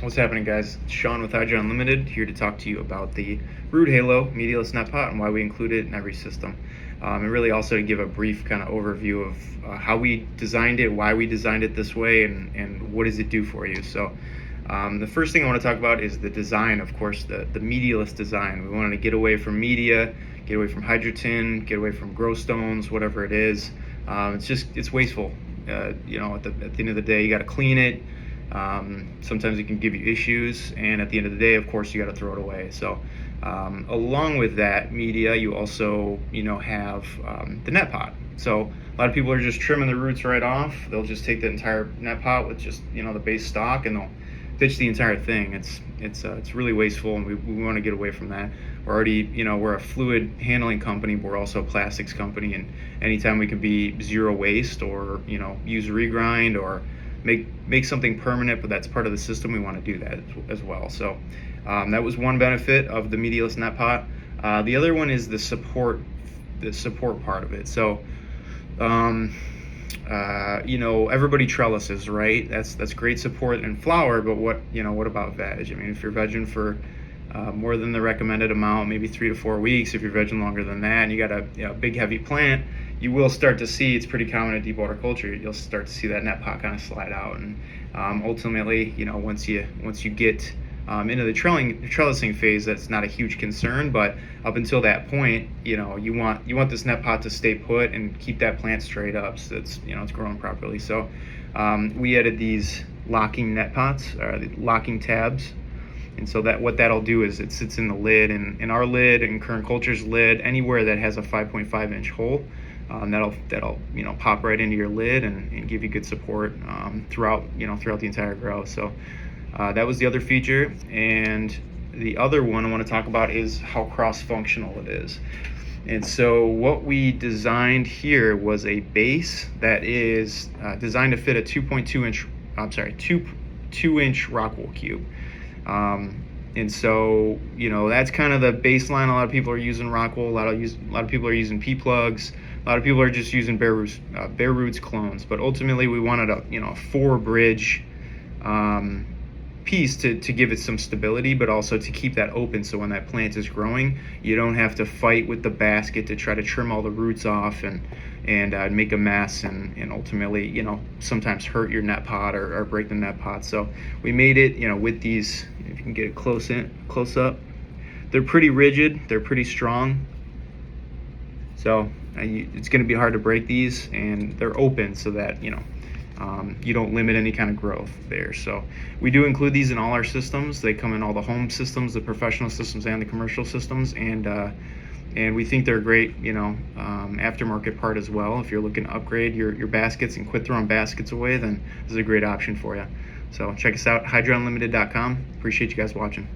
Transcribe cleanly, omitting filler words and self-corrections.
What's happening, guys? It's Sean with Hydra Unlimited, here to talk to you about the Root Halo Media-less Netpot and why we include it in every system. And really also to give a brief kind of overview of how we designed it, why we designed it this way, and what does it do for you. So the first thing I want to talk about is the design, of course, the media-less design. We wanted to get away from media, get away from hydrogen, get away from grow stones, whatever it is. It's wasteful. At the end of the day, you got to clean it. Sometimes it can give you issues, and at the end of the day, of course, you got to throw it away. So along with that media, you also have the net pot. So a lot of people are just trimming the roots right off. They'll just take the entire net pot with just the base stock, and they'll pitch the entire thing. It's really wasteful, and we want to get away from that. We're a fluid handling company, but we're also a plastics company, and anytime we can be zero waste, or use regrind, or make something permanent, but that's part of the system, we want to do that as well. So that was one benefit of the media-less net pot. The other one is the support part of it. So everybody trellises, right? That's great support in flower, but what about veg? I mean, if you're vegging for more than the recommended amount, maybe 3 to 4 weeks, if you're vegging longer than that, and you got a big heavy plant, you will start to see, it's pretty common in deep water culture, you'll start to see that net pot kind of slide out. And ultimately, once you get into the trellising phase, that's not a huge concern. But up until that point, you want this net pot to stay put and keep that plant straight up, so it's it's growing properly. So we added these locking net pots, or the locking tabs. And so what that'll do is it sits in the lid, and in our lid, and Current Culture's lid, anywhere that has a 5.5 inch hole, that'll pop right into your lid and give you good support throughout the entire grow. So that was the other feature. And the other one I want to talk about is how cross-functional it is. And so what we designed here was a base that is designed to fit a 2 inch rock wool cube. And so that's kind of the baseline. A lot of people are using rock wool. A lot of people are using pea plugs. A lot of people are just using bare roots clones. But ultimately, we wanted a 4-bridge piece to give it some stability, but also to keep that open, so when that plant is growing, you don't have to fight with the basket to try to trim all the roots off and make a mess, and ultimately sometimes hurt your net pot or break the net pot. So we made it with these, if you can get it close up, they're pretty rigid, they're pretty strong, so it's going to be hard to break these, and they're open so that you don't limit any kind of growth there. So we do include these in all our systems. They come in all the home systems, the professional systems, and the commercial systems, and we think they're a great aftermarket part as well. If you're looking to upgrade your baskets and quit throwing baskets away, then this is a great option for you. So check us out, HydraUnlimited.com. Appreciate you guys watching.